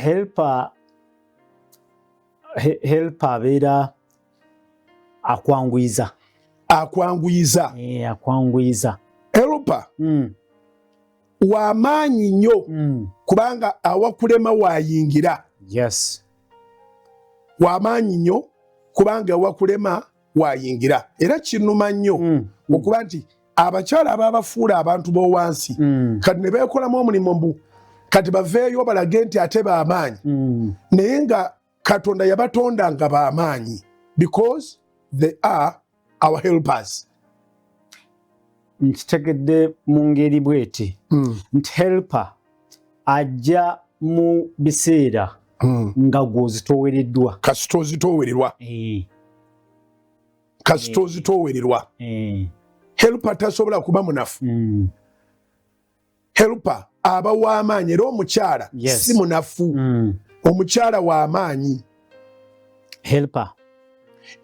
helper abeera akwanguyizza. Akwanguyizza. Helper w'amaanyi nnyo kubanga awakulema waayingira. Yes. W'amaanyi nnyo kubanga awakulema waayingira. Era kinnuma nnyo okuba nti abakyala ababafuula abantu b'owansi kati ne beekolamu omulimu mbu kati baveeyo balage nti ate b'amaanyi naye nga Katonda yabatonda nga b'amaanyi because they are our helpers. Nkitegedde mu ngeri bweti nti helper ajja mu biseera nga gw'ozitoowereddwa. Kasita ozitoowererwa. Helper tasobola kuba munafu. Helper aba w'amaanyi era omukyala si munafu. Omukyala w'amaanyi. Helper.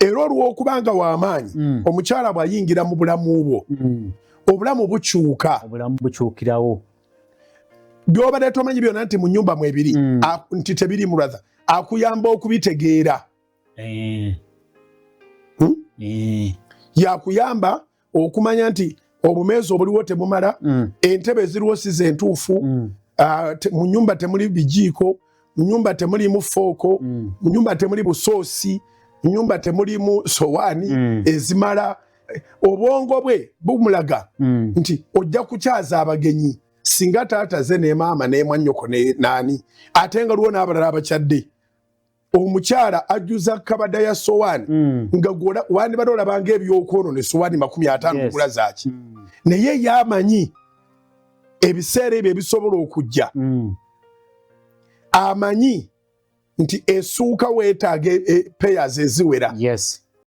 Era olw'okubanga w'amaanyi omukyala bw'ayingira mu bulamu bwo obulamu bukyuka. Obulamu bukyukirawo. By'obadde tomanyi byonna nti mu nnyumba mu ebiri nti tebiri mu brother akuyamba okubitegeera. Yakuyamba okumanya nti obumeezi obuliwo temumala, entebe eziriwo si zentuufu, mu nnyumba temuli bijiiko, mu nnyumba temulimu fooko, mu nnyumba temuli busoosi, mu nnyumba temulimu sowaani ezimala. Obwongo bwe bumulaga nti ojja kukyaza abagenyi singa taata ze ne maama ne mwannyoko ne naani ate nga luwo n'abalala abakyadde. Omukyala ajjuza kabada ya sowaani nga wandibadde olabanga ebyokwono ne sowaani 50 gula zaaki naye yamanyi ebiseera ebyo ebisobola okujja. Amanyi nti essuuka weetaaga payers eziwera. Yes.